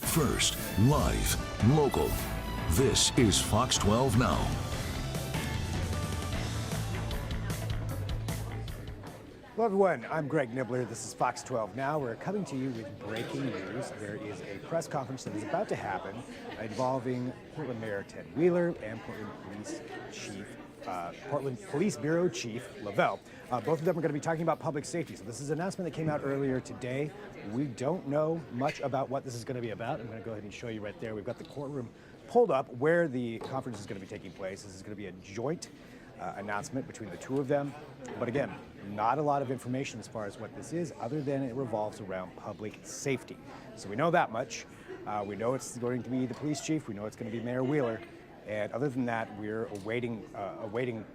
First, live, local. This is Fox 12 Now. Hello everyone, I'm Greg Nibbler. This is Fox 12 Now. We're coming to you with breaking news. There is a press conference that is about to happen involving Portland Mayor Ted Wheeler and Portland Police Bureau Chief Lovell. Both of them are going to be talking about public safety. So this is an announcement that came out earlier today. We don't know much about what this is going to be about. I'm going to go ahead and show you right there. We've got the courtroom pulled up where the conference is going to be taking place. This is going to be a joint announcement between the two of them. But again, not a lot of information as far as what this is, other than it revolves around public safety. So we know that much. We know it's going to be the police chief. We know it's going to be Mayor Wheeler. And other than that, we're awaiting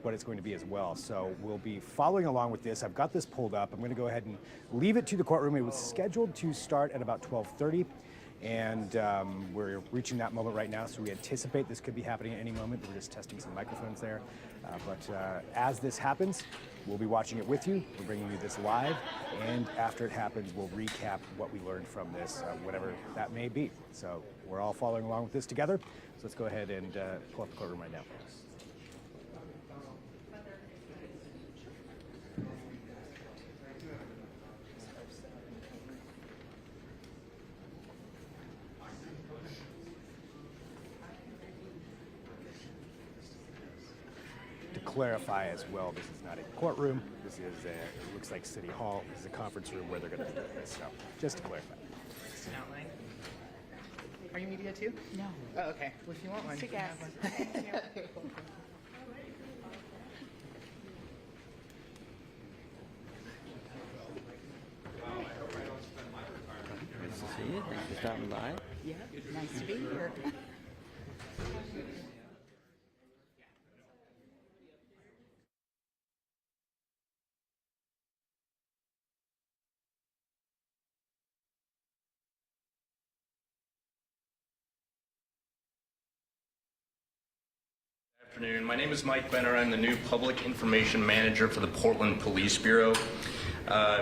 what it's going to be as well. So we'll be following along with this. I've got this pulled up. I'm going to go ahead and leave it to the courtroom. It was scheduled to start at about 12:30. And we're reaching that moment right now, so we anticipate this could be happening at any moment. We're just testing some microphones there. But as this happens, we'll be watching it with you. We're bringing you this live. And after it happens, we'll recap what we learned from this, whatever that may be. So we're all following along with this together. So let's go ahead and pull up the courtroom right now. Clarify as well, this is not a courtroom. This is it looks like City Hall. This is a conference room where they're going to be doing this. So just to clarify. Just an outline. Are you media too? No. Oh, okay. Well, if you want one, you can have one. Nice to see you. Thanks for stopping by. Yeah, nice to be here. Good afternoon. My name is Mike Benner. I'm the new Public Information Manager for the Portland Police Bureau.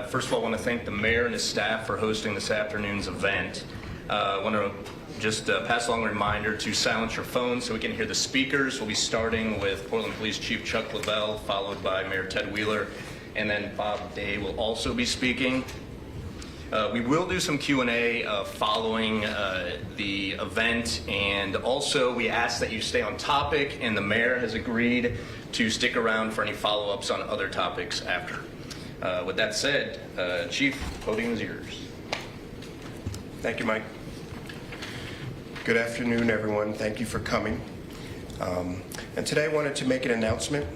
First of all, I want to thank the mayor and his staff for hosting this afternoon's event. I want to just pass along a reminder to silence your phones so we can hear the speakers. We'll be starting with Portland Police Chief Chuck Lovell, followed by Mayor Ted Wheeler, and then Bob Day will also be speaking. We will do some Q&A following the event, and also we ask that you stay on topic, and the mayor has agreed to stick around for any follow-ups on other topics after. With that said, Chief, podium is yours. Thank you, Mike. Good afternoon, everyone. Thank you for coming. And today I wanted to make an announcement.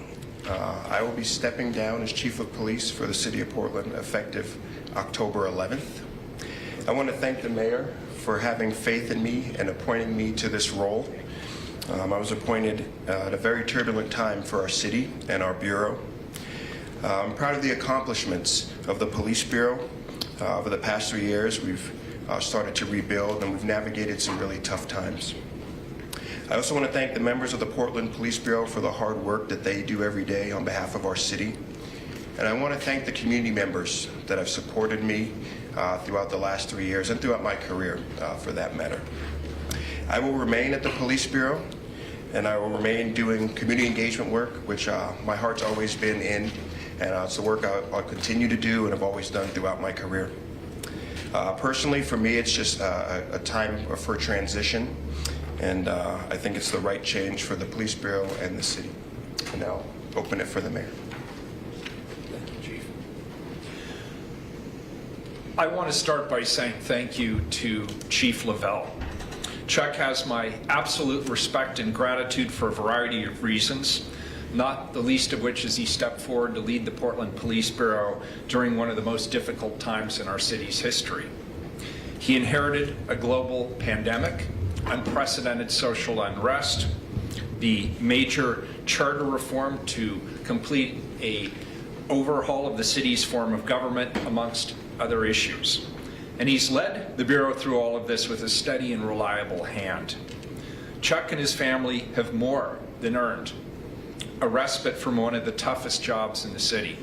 I will be stepping down as Chief of Police for the City of Portland effective October 11th. I want to thank the mayor for having faith in me and appointing me to this role. I was appointed at a very turbulent time for our city and our bureau. I'm proud of the accomplishments of the Police Bureau. Over the past 3 years, we've started to rebuild, and we've navigated some really tough times. I also want to thank the members of the Portland Police Bureau for the hard work that they do every day on behalf of our city. And I want to thank the community members that have supported me throughout the last 3 years and throughout my career, for that matter. I will remain at the Police Bureau, and I will remain doing community engagement work, which my heart's always been in, and it's the work I'll continue to do and have always done throughout my career. Personally, for me, it's just a time for transition, and I think it's the right change for the Police Bureau and the city. And I'll open it for the mayor. Thank you, Chief. I want to start by saying thank you to Chief Lovell. Chuck has my absolute respect and gratitude for a variety of reasons, not the least of which is he stepped forward to lead the Portland Police Bureau during one of the most difficult times in our city's history. He inherited a global pandemic, unprecedented social unrest, the major charter reform to complete an overhaul of the city's form of government, amongst other issues. And he's led the Bureau through all of this with a steady and reliable hand. Chuck and his family have more than earned a respite from one of the toughest jobs in the city.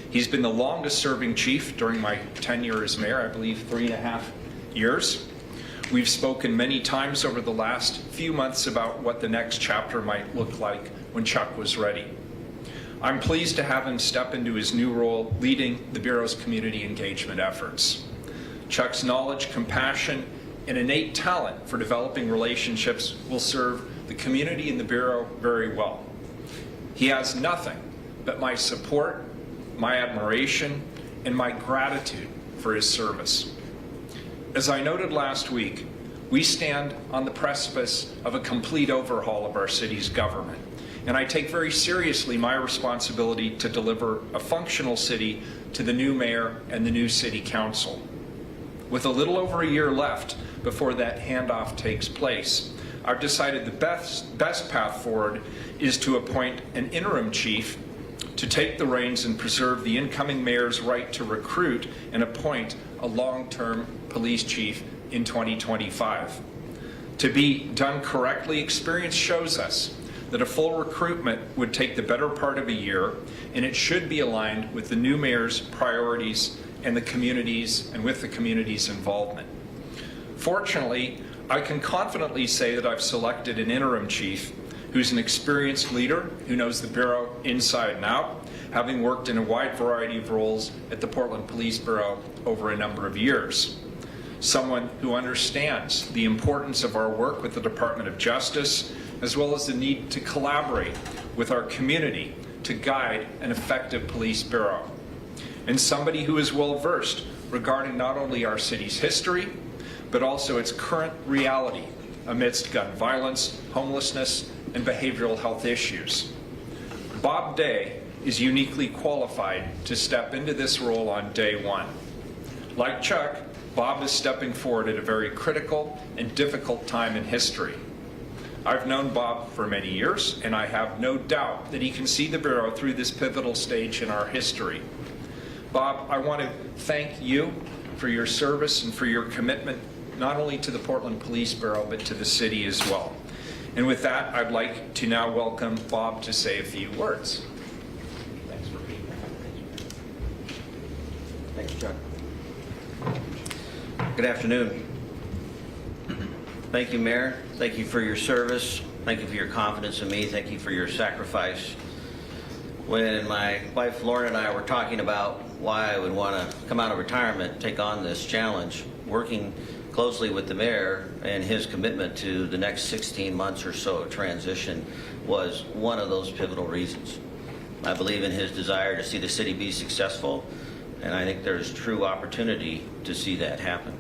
He's been the longest serving chief during my tenure as mayor, I believe 3.5 years. We've spoken many times over the last few months about what the next chapter might look like when Chuck was ready. I'm pleased to have him step into his new role leading the Bureau's community engagement efforts. Chuck's knowledge, compassion, and innate talent for developing relationships will serve the community and the Bureau very well. He has nothing but my support, my admiration, and my gratitude for his service. As I noted last week, we stand on the precipice of a complete overhaul of our city's government, and I take very seriously my responsibility to deliver a functional city to the new mayor and the new city council. With a little over a year left before that handoff takes place, I've decided the best path forward is to appoint an interim chief to take the reins and preserve the incoming mayor's right to recruit and appoint a long-term police chief in 2025. To be done correctly, experience shows us that a full recruitment would take the better part of a year, and it should be aligned with the new mayor's priorities and the communities and with the community's involvement. Fortunately, I can confidently say that I've selected an interim chief who's an experienced leader who knows the Bureau inside and out, having worked in a wide variety of roles at the Portland Police Bureau over a number of years. Someone who understands the importance of our work with the Department of Justice, as well as the need to collaborate with our community to guide an effective police bureau. And somebody who is well versed regarding not only our city's history, but also its current reality amidst gun violence, homelessness, and behavioral health issues. Bob Day is uniquely qualified to step into this role on day one. Like Chuck, Bob is stepping forward at a very critical and difficult time in history. I've known Bob for many years, and I have no doubt that he can see the Bureau through this pivotal stage in our history. Bob, I want to thank you for your service and for your commitment not only to the Portland Police Bureau, but to the city as well. And with that, I'd like to now welcome Bob to say a few words. Thanks for being here. Thanks, Chuck. Good afternoon. Thank you, Mayor. Thank you for your service. Thank you for your confidence in me. Thank you for your sacrifice. When my wife Lauren and I were talking about why I would want to come out of retirement and take on this challenge, working closely with the mayor and his commitment to the next 16 months or so of transition was one of those pivotal reasons. I believe in his desire to see the city be successful, and I think there's true opportunity to see that happen.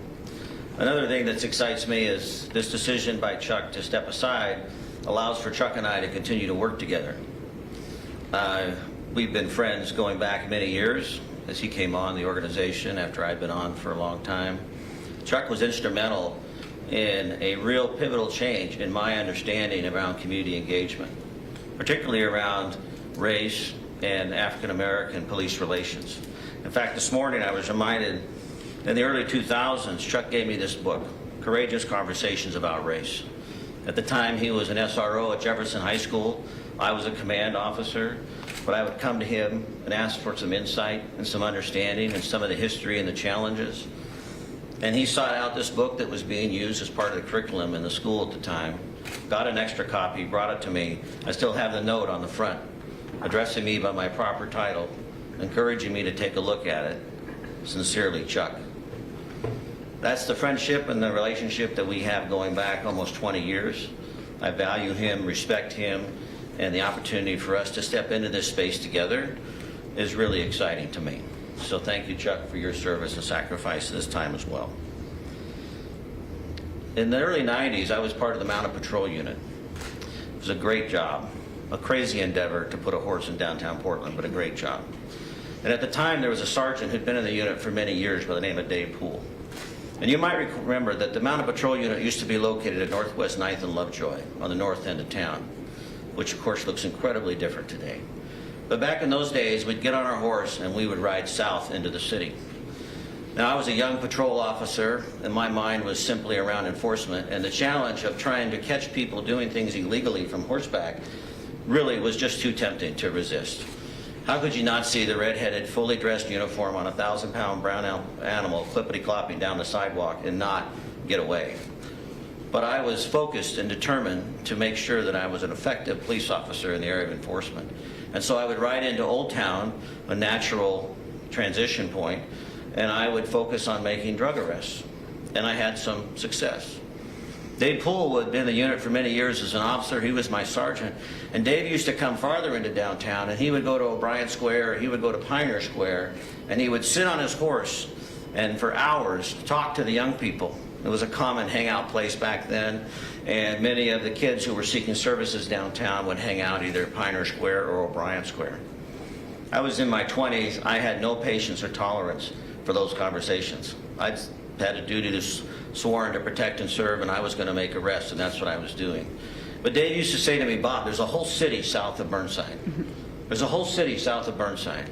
Another thing that excites me is this decision by Chuck to step aside allows for Chuck and I to continue to work together. We've been friends going back many years as he came on the organization after I'd been on for a long time. Chuck was instrumental in a real pivotal change in my understanding around community engagement, particularly around race and African American police relations. In fact, this morning I was reminded in the early 2000s, Chuck gave me this book, Courageous Conversations About Race. At the time, he was an SRO at Jefferson High School. I was a command officer, but I would come to him and ask for some insight and some understanding and some of the history and the challenges. And he sought out this book that was being used as part of the curriculum in the school at the time, got an extra copy, brought it to me. I still have the note on the front, addressing me by my proper title, encouraging me to take a look at it. Sincerely, Chuck. That's the friendship and the relationship that we have going back almost 20 years. I value him, respect him, and the opportunity for us to step into this space together is really exciting to me. So thank you, Chuck, for your service and sacrifice this time as well. In the early 90s, I was part of the Mounted Patrol Unit. It was a great job, a crazy endeavor to put a horse in downtown Portland, but a great job. And at the time, there was a sergeant who'd been in the unit for many years by the name of Dave Poole. And you might remember that the Mounted Patrol Unit used to be located at Northwest 9th and Lovejoy on the north end of town, which of course looks incredibly different today. But back in those days, we'd get on our horse and we would ride south into the city. Now, I was a young patrol officer, and my mind was simply around enforcement, and the challenge of trying to catch people doing things illegally from horseback really was just too tempting to resist. How could you not see the red-headed, fully dressed uniform on a 1,000-pound brown animal clippity-clopping down the sidewalk and not get away? but I was focused and determined to make sure that I was an effective police officer in the area of enforcement. And so I would ride into Old Town, a natural transition point, and I would focus on making drug arrests. And I had some success. Dave Poole had been in the unit for many years as an officer. He was my sergeant. And Dave used to come farther into downtown, and he would go to O'Brien Square, or he would go to Pioneer Square, and he would sit on his horse and for hours talk to the young people. It was a common hangout place back then, and many of the kids who were seeking services downtown would hang out either at Pioneer Square or O'Brien Square. I was in my 20s. I had no patience or tolerance for those conversations. I had a duty to sworn to protect and serve, and I was going to make arrests, and that's what I was doing. But Dave used to say to me, Bob, there's a whole city south of Burnside. There's a whole city south of Burnside.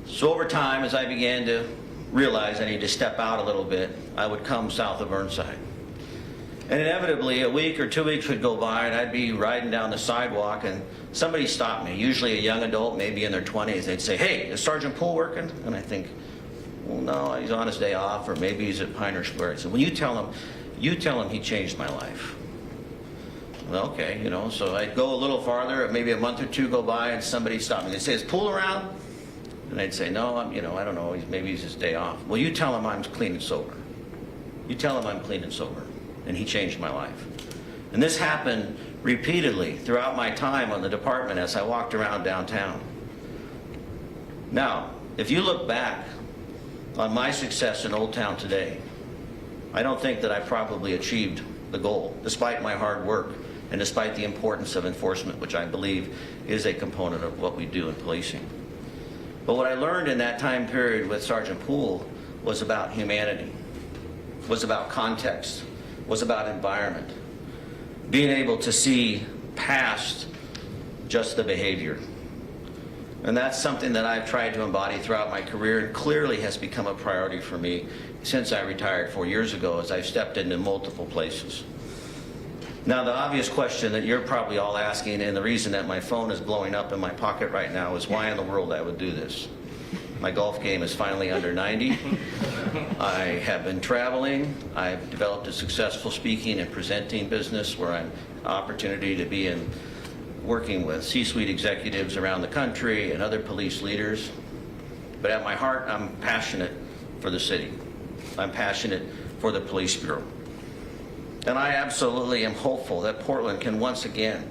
So over time, as I began to realize I need to step out a little bit, I would come south of Burnside. And inevitably, a week or 2 weeks would go by, and I'd be riding down the sidewalk, and somebody stopped me, usually a young adult, maybe in their 20s. They'd say, hey, is Sergeant Poole working? And I think, well, no, he's on his day off, or maybe he's at Pioneer Square. I said, well, you tell him he changed my life. Well, okay, you know, so I'd go a little farther, maybe a month or two go by, and somebody stopped me. They'd say, is Poole around? And I'd say, no, I don't know, maybe he's his day off. Well, you tell him I'm clean and sober. You tell him I'm clean and sober. And he changed my life. And this happened repeatedly throughout my time on the department as I walked around downtown. Now, if you look back on my success in Old Town today, I don't think that I probably achieved the goal, despite my hard work and despite the importance of enforcement, which I believe is a component of what we do in policing. But what I learned in that time period with Sergeant Poole was about humanity, was about context, was about environment, being able to see past just the behavior. And that's something that I've tried to embody throughout my career, and clearly has become a priority for me since I retired 4 years ago, as I've stepped into multiple places. Now, the obvious question that you're probably all asking, and the reason that my phone is blowing up in my pocket right now, is why in the world I would do this. My golf game is finally under 90. I have been traveling. I've developed a successful speaking and presenting business where I'm opportunity to be in working with C-suite executives around the country and other police leaders. But at my heart, I'm passionate for the city. I'm passionate for the police bureau. And I absolutely am hopeful that Portland can once again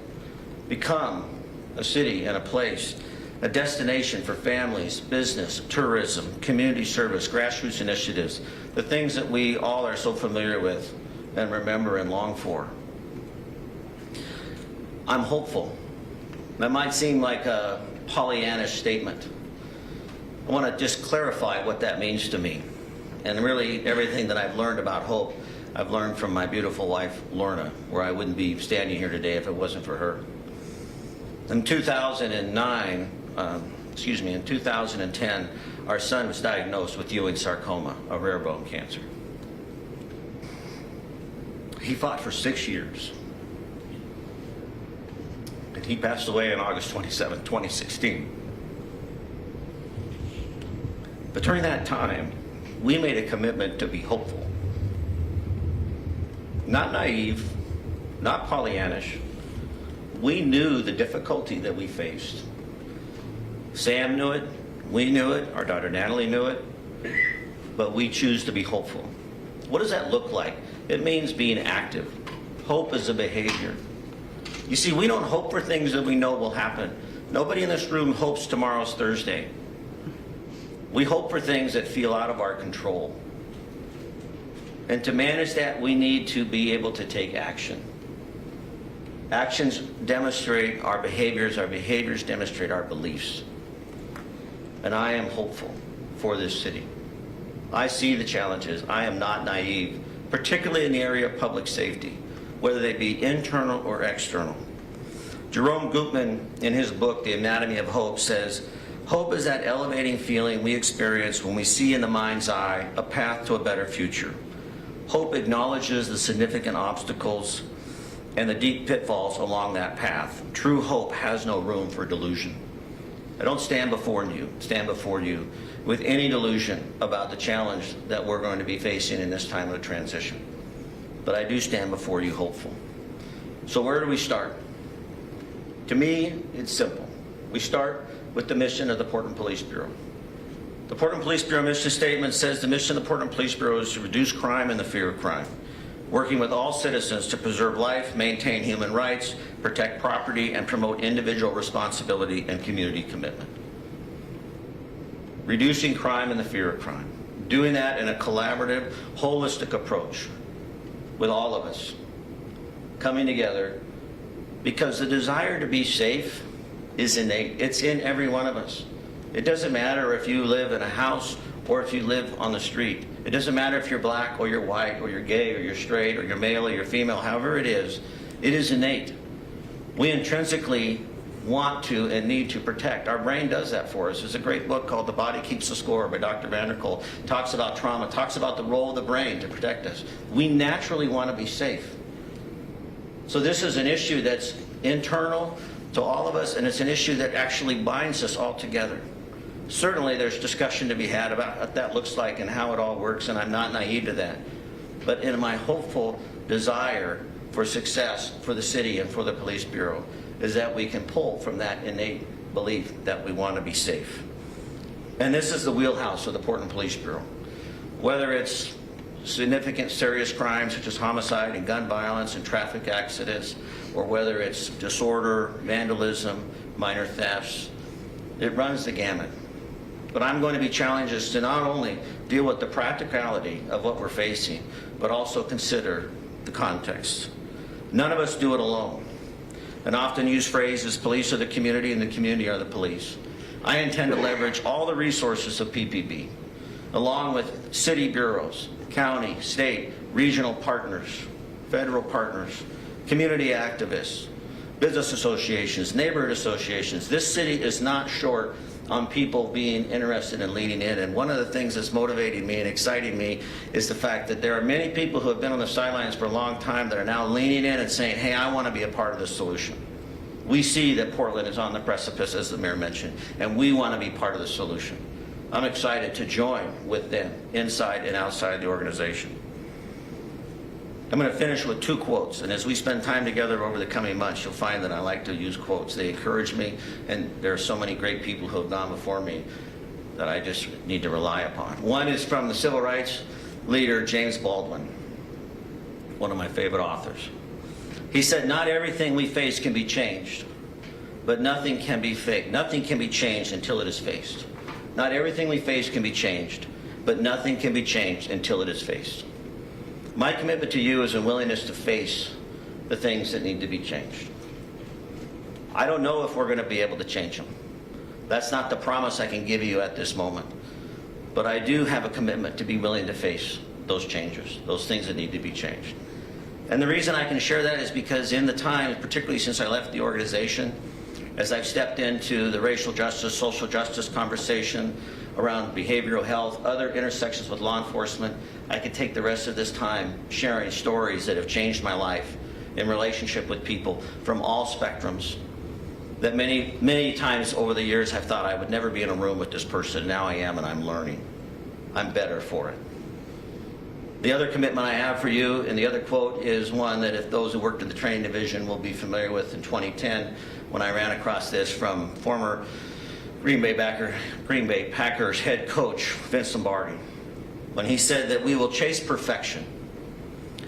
become a city and a place, a destination for families, business, tourism, community service, grassroots initiatives, the things that we all are so familiar with and remember and long for. I'm hopeful. That might seem like a Pollyannish statement. I want to just clarify what that means to me. And really everything that I've learned about hope, I've learned from my beautiful wife, Lorna, where I wouldn't be standing here today if it wasn't for her. In 2010, our son was diagnosed with Ewing sarcoma, a rare bone cancer. He fought for 6 years. And he passed away on August 27, 2016. But during that time, we made a commitment to be hopeful. Not naive, not Pollyannish. We knew the difficulty that we faced. Sam knew it, we knew it, our daughter Natalie knew it, but we choose to be hopeful. What does that look like? It means being active. Hope is a behavior. You see, we don't hope for things that we know will happen. Nobody in this room hopes tomorrow's Thursday. We hope for things that feel out of our control. And to manage that, we need to be able to take action. Actions demonstrate our behaviors demonstrate our beliefs. And I am hopeful for this city. I see the challenges. I am not naive, particularly in the area of public safety, whether they be internal or external. Jerome Gutman, in his book, The Anatomy of Hope, says, hope is that elevating feeling we experience when we see in the mind's eye a path to a better future. Hope acknowledges the significant obstacles and the deep pitfalls along that path. True hope has no room for delusion. I don't stand before you with any delusion about the challenge that we're going to be facing in this time of transition. but I do stand before you hopeful. So where do we start? To me, it's simple. We start with the mission of the Portland Police Bureau. The Portland Police Bureau mission statement says the mission of the Portland Police Bureau is to reduce crime and the fear of crime, working with all citizens to preserve life, maintain human rights, protect property, and promote individual responsibility and community commitment. Reducing crime and the fear of crime. Doing that in a collaborative, holistic approach with all of us coming together, because the desire to be safe is innate. It's in every one of us. It doesn't matter if you live in a house or if you live on the street. It doesn't matter if you're black or you're white or you're gay or you're straight or you're male or you're female, however it is innate. We intrinsically want to and need to protect. Our brain does that for us. There's a great book called The Body Keeps the Score by Dr. Vanderkolk. Talks about trauma, talks about the role of the brain to protect us. We naturally want to be safe. So this is an issue that's internal to all of us, and it's an issue that actually binds us all together. Certainly there's discussion to be had about what that looks like and how it all works, and I'm not naive to that. But in my hopeful desire for success for the city and for the police bureau is that we can pull from that innate belief that we want to be safe. And this is the wheelhouse of the Portland Police Bureau. Whether it's significant serious crimes such as homicide and gun violence and traffic accidents, or whether it's disorder, vandalism, minor thefts, it runs the gamut. But I'm going to be challenged us to not only deal with the practicality of what we're facing, but also consider the context. None of us do it alone. An often used phrase is police are the community and the community are the police. I intend to leverage all the resources of PPB, along with city bureaus, county, state, regional partners, federal partners, community activists, business associations, neighborhood associations. This city is not short on people being interested in leaning in. And one of the things that's motivating me and exciting me is the fact that there are many people who have been on the sidelines for a long time that are now leaning in and saying, hey, I want to be a part of the solution. We see that Portland is on the precipice, as the mayor mentioned, and we want to be part of the solution. I'm excited to join with them inside and outside the organization. I'm going to finish with two quotes, and as we spend time together over the coming months, you'll find that I like to use quotes. They encourage me, and there are so many great people who have gone before me that I just need to rely upon. One is from the civil rights leader, James Baldwin, one of my favorite authors. He said, not everything we face can be changed, but nothing can be changed until it is faced. Not everything we face can be changed, but nothing can be changed until it is faced. My commitment to you is a willingness to face the things that need to be changed. I don't know if we're going to be able to change them. That's not the promise I can give you at this moment. But I do have a commitment to be willing to face those changes, those things that need to be changed. And the reason I can share that is because in the time, particularly since I left the organization, as I've stepped into the racial justice, social justice conversation around behavioral health, other intersections with law enforcement, I could take the rest of this time sharing stories that have changed my life in relationship with people from all spectrums that many, many times over the years I've thought I would never be in a room with this person. Now I am, and I'm learning. I'm better for it. The other commitment I have for you, and the other quote, is one that if those who worked in the training division will be familiar with in 2010, when I ran across this from former Green Bay Packers head coach Vince Lombardi, when he said that we will chase perfection.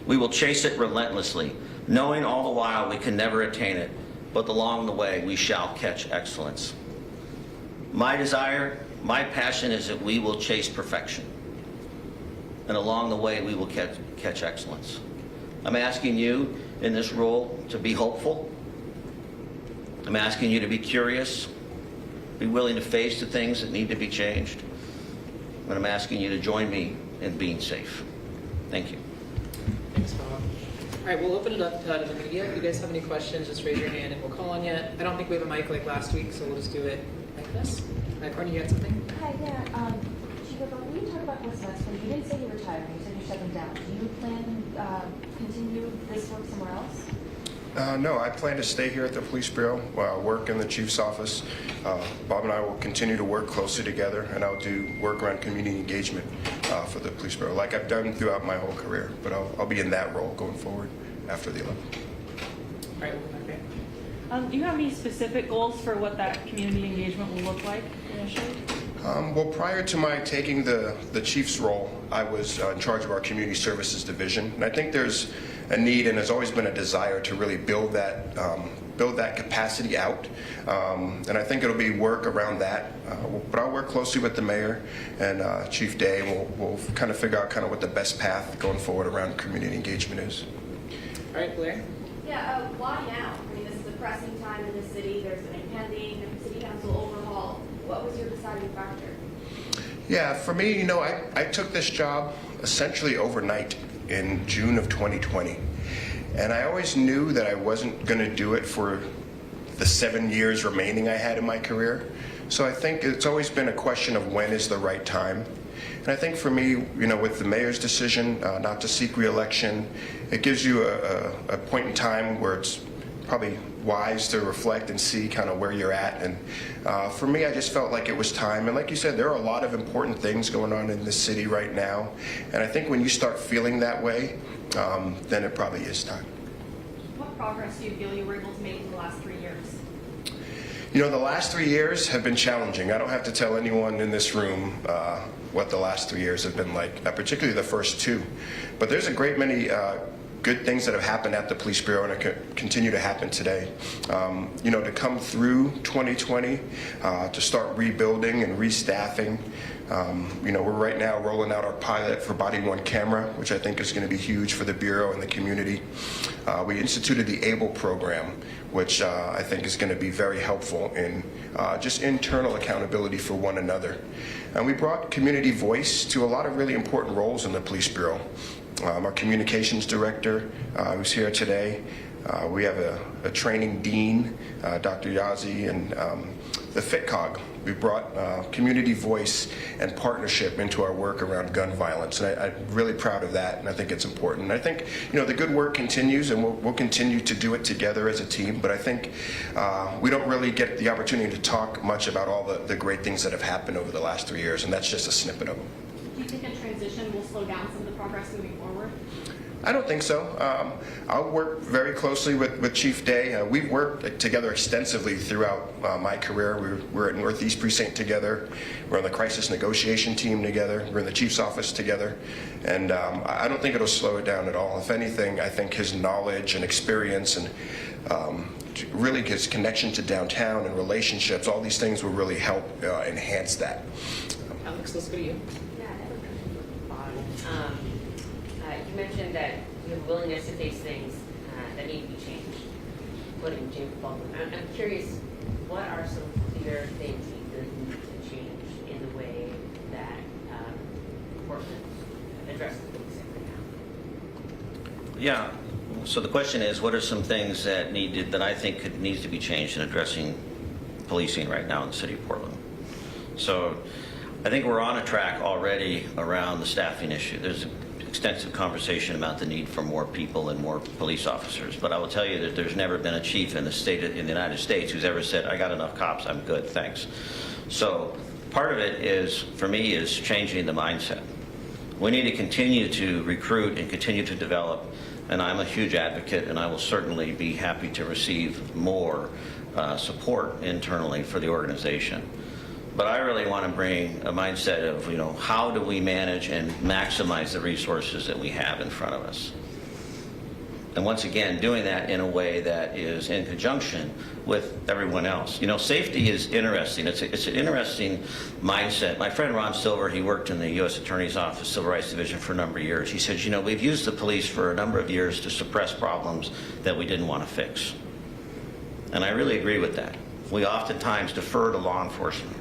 We will chase it relentlessly, knowing all the while we can never attain it, but along the way we shall catch excellence. My desire, my passion is that we will chase perfection, and along the way we will catch excellence. I'm asking you in this role to be hopeful. I'm asking you to be curious, be willing to face the things that need to be changed. And I'm asking you to join me in being safe. Thank you. Thanks, Bob. All right, we'll open it up to the media. If you guys have any questions, just raise your hand and we'll call on you. I don't think we have a mic like last week, so we'll just do it like this. Courtney, you had something? Hi, yeah. Chief, when you talk about what's next, you didn't say you're retiring, you said you're stepping down. Do you plan to continue this work somewhere else? No, I plan to stay here at the Police Bureau, work in the Chief's office. Bob and I will continue to work closely together, and I'll do work around community engagement for the police bureau, like I've done throughout my whole career. But I'll be in that role going forward after the 11th. All right, we'll go back there. Do you have any specific goals for what that community engagement will look like initially? Well, prior to my taking the chief's role, I was in charge of our community services division, and I think there's a need and has always been a desire to really build that capacity out, and I think it'll be work around that. But I'll work closely with the mayor and Chief Day, and we'll kind of figure out kind of what the best path going forward around community engagement is. All right, Blair. Yeah, why now? I mean, this is a pressing time in the city. There's an impending city council overhaul. What was your deciding factor? Yeah, for me, you know, I took this job essentially overnight in June of 2020. And I always knew that I wasn't going to do it for the 7 years remaining I had in my career. So I think it's always been a question of when is the right time. And I think for me, you know, with the mayor's decision not to seek re-election, it gives you a point in time where it's probably wise to reflect and see kind of where you're at. And for me, I just felt like it was time. And like you said, there are a lot of important things going on in this city right now. And I think when you start feeling that way, then it probably is time. What progress do you feel you were able to make in the last 3 years? You know, the last 3 years have been challenging. I don't have to tell anyone in this room what the last 3 years have been like, particularly the first two. But there's a great many good things that have happened at the police bureau and continue to happen today. You know, to come through 2020, to start rebuilding and restaffing. You know, we're right now rolling out our pilot for body-worn camera, which I think is going to be huge for the bureau and the community. We instituted the ABLE program, which I think is going to be very helpful in just internal accountability for one another. And we brought community voice to a lot of really important roles in the police bureau. Our communications director, who's here today. We have a training dean, Dr. Yazzie, and the FitCog. We brought community voice and partnership into our work around gun violence, and I'm really proud of that, and I think it's important. And I think, you know, the good work continues, and we'll continue to do it together as a team, but I think we don't really get the opportunity to talk much about all the great things that have happened over the last 3 years, and that's just a snippet of them. Do you think a transition will slow down some of the progress moving forward? I don't think so. I'll work very closely with Chief Day. We've worked together extensively throughout my career. We're at Northeast Precinct together. We're on the crisis negotiation team together. We're in the Chief's office together. And I don't think it'll slow it down at all. If anything, I think his knowledge and experience and really his connection to downtown and relationships, all these things will really help enhance that. Alex, let's go to you. Yeah, I have a question for Bob. You mentioned that you have a willingness to face things that need to be changed, putting James Baldwin. I'm curious, what are some clear things you feel you need to change in the way that Portland addresses policing right now? Yeah. So the question is, what are some things that I think needs to be changed in addressing policing right now in the city of Portland? So I think we're on a track already around the staffing issue. There's extensive conversation about the need for more people and more police officers, but I will tell you that there's never been a chief in the United States who's ever said, I got enough cops, I'm good, thanks. So part of it is, for me, is changing the mindset. We need to continue to recruit and continue to develop, and I'm a huge advocate, and I will certainly be happy to receive more support internally for the organization. But I really want to bring a mindset of, you know, how do we manage and maximize the resources that we have in front of us? And once again, doing that in a way that is in conjunction with everyone else. You know, safety is interesting. It's an interesting mindset. My friend Ron Silver, he worked in the U.S. Attorney's Office Civil Rights Division for a number of years. He says, you know, we've used the police for a number of years to suppress problems that we didn't want to fix. And I really agree with that. We oftentimes defer to law enforcement.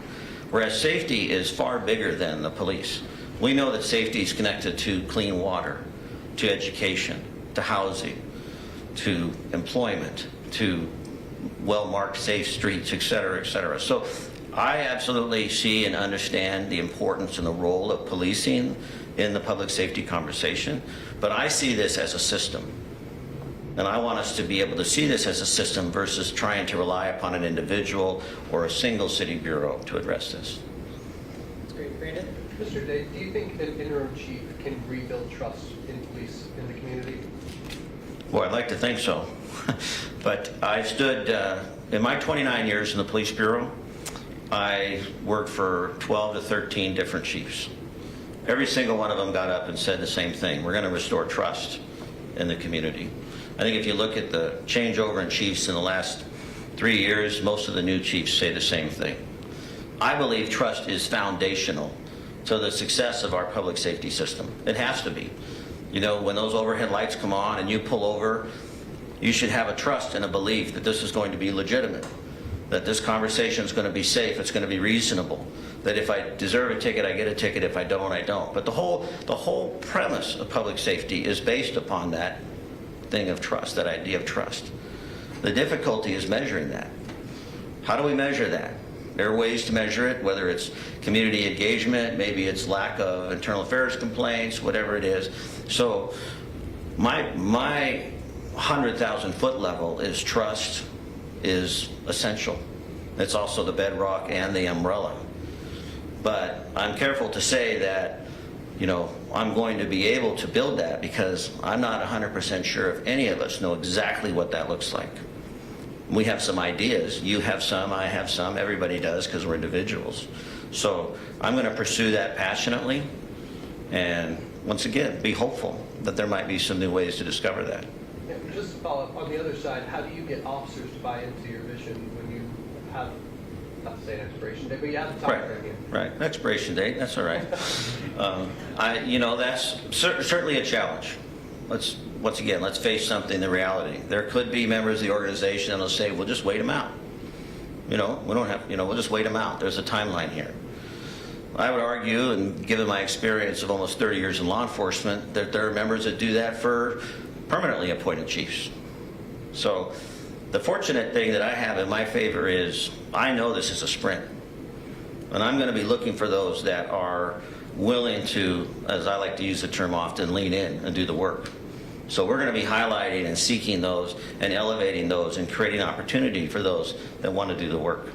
Whereas safety is far bigger than the police. We know that safety is connected to clean water, to education, to housing, to employment, to well-marked safe streets, et cetera, et cetera. So I absolutely see and understand the importance and the role of policing in the public safety conversation, but I see this as a system. And I want us to be able to see this as a system versus trying to rely upon an individual or a single city bureau to address this. That's great. Brandon? Mr. Day, do you think an interim chief can rebuild trust in police in the community? Well, I'd like to think so. But I stood, in my 29 years in the police bureau, I worked for 12 to 13 different chiefs. Every single one of them got up and said the same thing. We're going to restore trust in the community. I think if you look at the changeover in chiefs in the last 3 years, most of the new chiefs say the same thing. I believe trust is foundational to the success of our public safety system. It has to be. You know, when those overhead lights come on and you pull over, you should have a trust and a belief that this is going to be legitimate, that this conversation is going to be safe, it's going to be reasonable, that if I deserve a ticket, I get a ticket, if I don't, I don't. But the whole premise of public safety is based upon that thing of trust, that idea of trust. The difficulty is measuring that. How do we measure that? There are ways to measure it, whether it's community engagement, maybe it's lack of internal affairs complaints, whatever it is. So my 100,000 foot level is trust is essential. It's also the bedrock and the umbrella. But I'm careful to say that, you know, I'm going to be able to build that because I'm not 100% sure if any of us know exactly what that looks like. We have some ideas. You have some, I have some, everybody does because we're individuals. So I'm going to pursue that passionately and once again, be hopeful that there might be some new ways to discover that. Yeah, just to follow up, on the other side, how do you get officers to buy into your vision when you have, not to say an expiration date, but you have the time frame? Right, expiration date, that's all right. You know, that's certainly a challenge. Once again, let's face something, the reality. There could be members of the organization that will say, we'll just wait them out. You know, we don't have, you know, we'll just wait them out. There's a timeline here. I would argue, and given my experience of almost 30 years in law enforcement, that there are members that do that for permanently appointed chiefs. So the fortunate thing that I have in my favor is I know this is a sprint. And I'm going to be looking for those that are willing to, as I like to use the term often, lean in and do the work. So we're going to be highlighting and seeking those and elevating those and creating opportunity for those that want to do the work.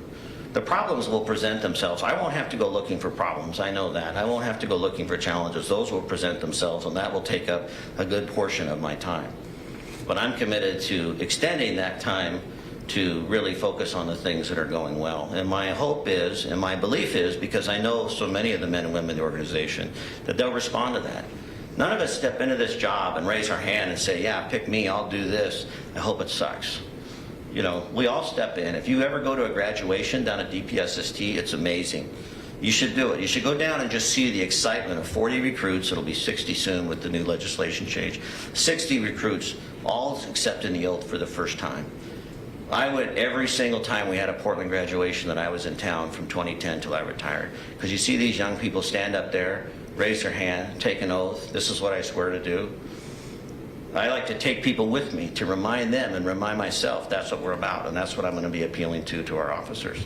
The problems will present themselves. I won't have to go looking for problems. I know that. I won't have to go looking for challenges. Those will present themselves, and that will take up a good portion of my time. But I'm committed to extending that time to really focus on the things that are going well. And my hope is, and my belief is, because I know so many of the men and women in the organization, that they'll respond to that. None of us step into this job and raise our hand and say, yeah, pick me, I'll do this. I hope it sucks. You know, we all step in. If you ever go to a graduation down at DPSST, it's amazing. You should do it. You should go down and just see the excitement of 40 recruits. It'll be 60 soon with the new legislation change. 60 recruits, all accepting the oath for the first time. I went every single time we had a Portland graduation that I was in town from 2010 till I retired. Because you see these young people stand up there, raise their hand, take an oath. This is what I swear to do. I like to take people with me to remind them and remind myself that's what we're about, and that's what I'm going to be appealing to our officers.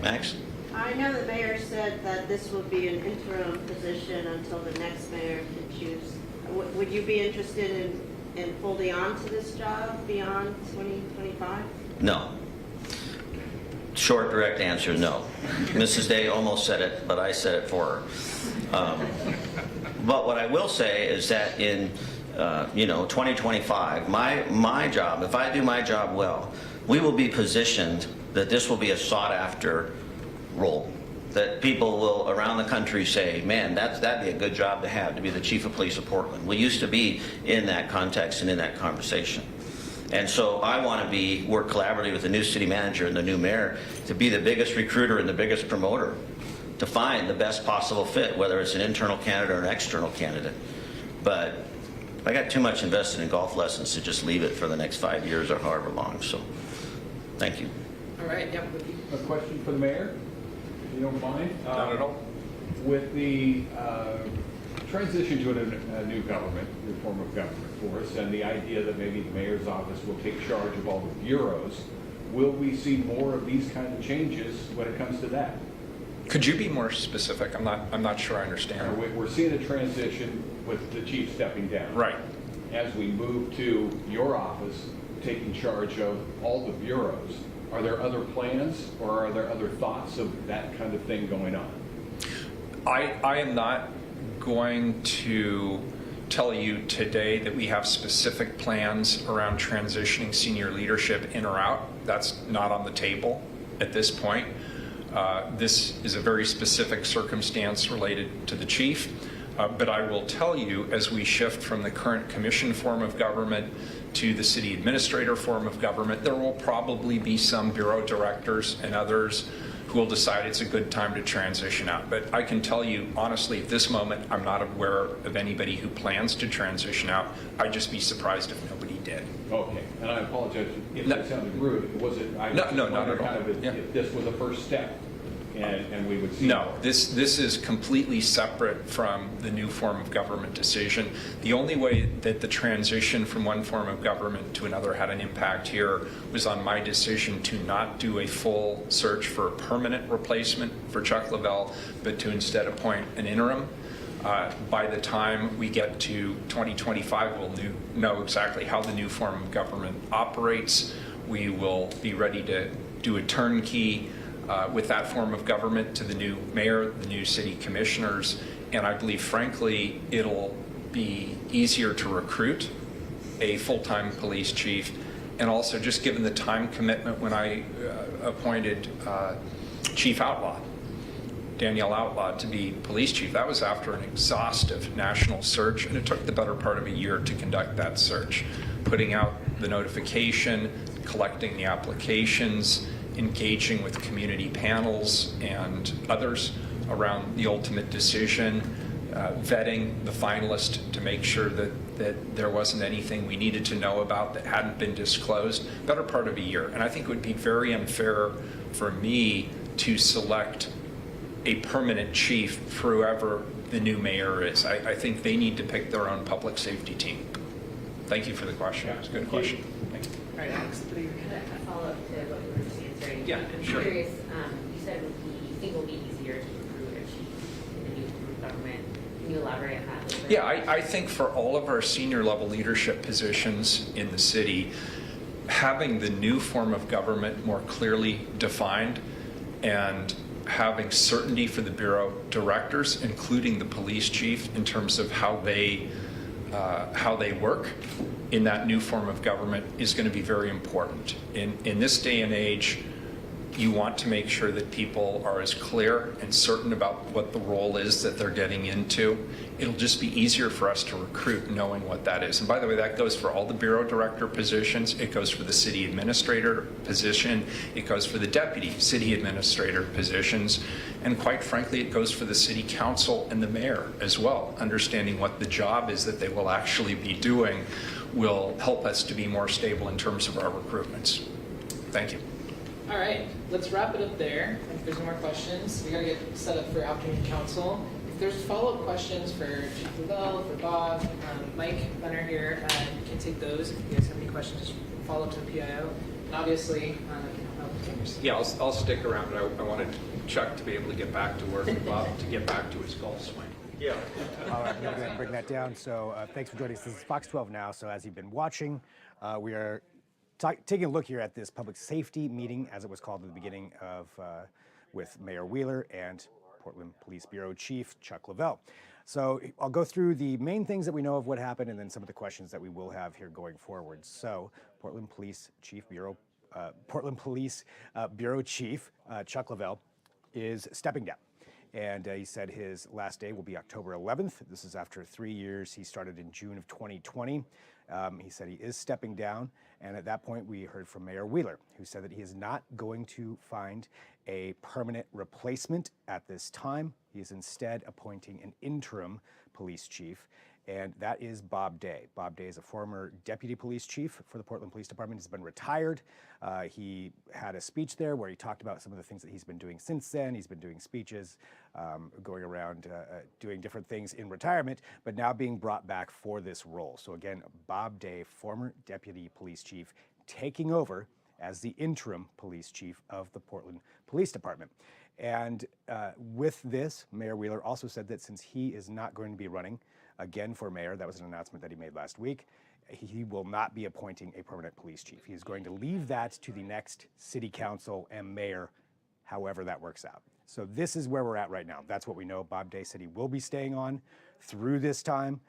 Max? I know the mayor said that this will be an interim position until the next mayor can choose. Would you be interested in holding on to this job beyond 2025? No. Short, direct answer, no. Mrs. Day almost said it, but I said it for her. But what I will say is that in 2025, my job, if I do my job well, we will be positioned that this will be a sought-after role. That people will around the country say, man, that'd be a good job to have, to be the chief of police of Portland. We used to be in that context and in that conversation. And so I want to work collaboratively with the new city manager and the new mayor to be the biggest recruiter and the biggest promoter to find the best possible fit, whether it's an internal candidate or an external candidate. But I got too much invested in golf lessons to just leave it for the next 5 years or however long. So thank you. All right, yeah. A question for the mayor, if you don't mind? Not at all. With the transition to a new government, new form of government for us, and the idea that maybe the mayor's office will take charge of all the bureaus, will we see more of these kind of changes when it comes to that? Could you be more specific? I'm not sure I understand. We're seeing a transition with the chief stepping down. Right. As we move to your office taking charge of all the bureaus, are there other plans or are there other thoughts of that kind of thing going on? I am not going to tell you today that we have specific plans around transitioning senior leadership in or out. That's not on the table at this point. This is a very specific circumstance related to the chief. But I will tell you, as we shift from the current commission form of government to the city administrator form of government, there will probably be some bureau directors and others who will decide it's a good time to transition out. But I can tell you, honestly, at this moment, I'm not aware of anybody who plans to transition out. I'd just be surprised if nobody did. Okay, and I apologize if that sounded rude. Was it? No, not at all. Kind of if this was a first step, and we would see. No, this is completely separate from the new form of government decision. The only way that the transition from one form of government to another had an impact here was on my decision to not do a full search for a permanent replacement for Chuck Lovell, but to instead appoint an interim. By the time we get to 2025, we'll know exactly how the new form of government operates. We will be ready to do a turnkey with that form of government to the new mayor, the new city commissioners, and I believe, frankly, it'll be easier to recruit a full-time police chief, and also just given the time commitment when I appointed Chief Outlaw, Danielle Outlaw, to be police chief. That was after an exhaustive national search, and it took the better part of a year to conduct that search, putting out the notification, collecting the applications, engaging with community panels and others around the ultimate decision, vetting the finalist to make sure that there wasn't anything we needed to know about that hadn't been disclosed. Better part of a year. And I think it would be very unfair for me to select a permanent chief for whoever the new mayor is. I think they need to pick their own public safety team. Thank you for the question. It's a good question. Thank you. All right, Alex, what do you A follow-up to what you were just answering. Yeah, I'm sure. curious, you said you think it will be easier to recruit a chief in the new government. Can you elaborate on that a little bit? Yeah, I think for all of our senior level leadership positions in the city, having the new form of government more clearly defined and having certainty for the bureau directors, including the police chief, in terms of how they work in that new form of government is going to be very important. In this day and age, you want to make sure that people are as clear and certain about what the role is that they're getting into. It'll just be easier for us to recruit knowing what that is. And by the way, that goes for all the bureau director positions. It goes for the city administrator position. It goes for the deputy city administrator positions. And quite frankly, it goes for the city council and the mayor as well. Understanding what the job is that they will actually be doing will help us to be more stable in terms of our recruitments. Thank you. All right, let's wrap it up there. If there's no more questions, we gotta get set up for afternoon council. If there's follow-up questions for Chief Lovell, for Bob, Mike, Benner here, you can take those. If you guys have any questions, just follow up to the PIO. And obviously, I can help with gamers. Yeah, I'll stick around, but I wanted Chuck to be able to get back to work and Bob to get back to his golf swing. Yeah. All right, I'm going to go ahead and bring that down. So thanks for joining us. This is Fox 12 Now. So as you've been watching, we are taking a look here at this public safety meeting, as it was called at the beginning of, with Mayor Wheeler and Portland Police Bureau Chief Chuck Lovell. So I'll go through the main things that we know of what happened and then some of the questions that we will have here going forward. So Portland Police Bureau Chief Chuck Lovell is stepping down. And he said his last day will be October 11th. This is after 3 years. He started in June of 2020. He said he is stepping down. And at that point, we heard from Mayor Wheeler, who said that he is not going to find a permanent replacement at this time. He is instead appointing an interim police chief, and that is Bob Day. Bob Day is a former deputy police chief for the Portland Police Department. He's been retired. He had a speech there where he talked about some of the things that he's been doing since then. He's been doing speeches, going around doing different things in retirement, but now being brought back for this role. So again, Bob Day, former deputy police chief, taking over as the interim police chief of the Portland Police Department. And with this, Mayor Wheeler also said that since he is not going to be running again for mayor, that was an announcement that he made last week, he will not be appointing a permanent police chief. He is going to leave that to the next city council and mayor, however that works out. So this is where we're at right now. That's what we know. Bob Day said he will be staying on through this time,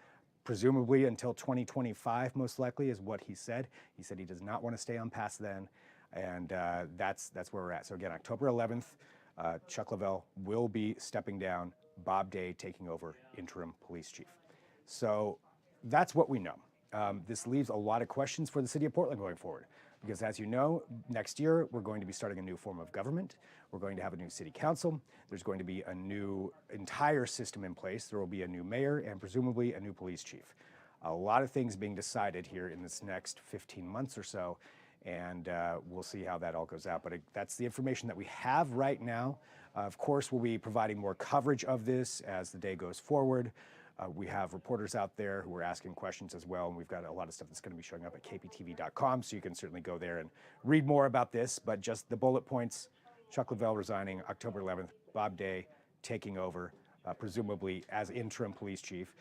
presumably until 2025, most likely, is what he said. He said he does not want to stay on past then, and that's where we're at. So again, October 11th, Chuck Lovell will be stepping down, Bob Day taking over interim police chief. So that's what we know. This leaves a lot of questions for the city of Portland going forward. Because as you know, next year, we're going to be starting a new form of government. We're going to have a new city council. There's going to be a new entire system in place. There will be a new mayor and presumably a new police chief. A lot of things being decided here in this next 15 months or so, and we'll see how that all goes out. But that's the information that we have right now. Of course, we'll be providing more coverage of this as the day goes forward. We have reporters out there who are asking questions as well, and we've got a lot of stuff that's going to be showing up at kptv.com, so you can certainly go there and read more about this. But just the bullet points: Chuck Lovell resigning October 11th, Bob Day taking over, presumably as interim police chief,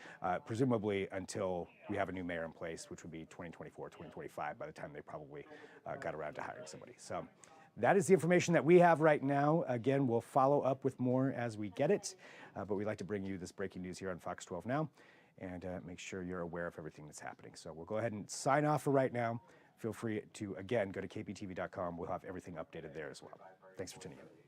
presumably until we have a new mayor in place, which would be 2024, 2025, by the time they probably got around to hiring somebody. So that is the information that we have right now. Again, we'll follow up with more as we get it, but we'd like to bring you this breaking news here on Fox 12 Now and make sure you're aware of everything that's happening. So we'll go ahead and sign off for right now. Feel free to, again, go to kptv.com. We'll have everything updated there as well. Thanks for tuning in.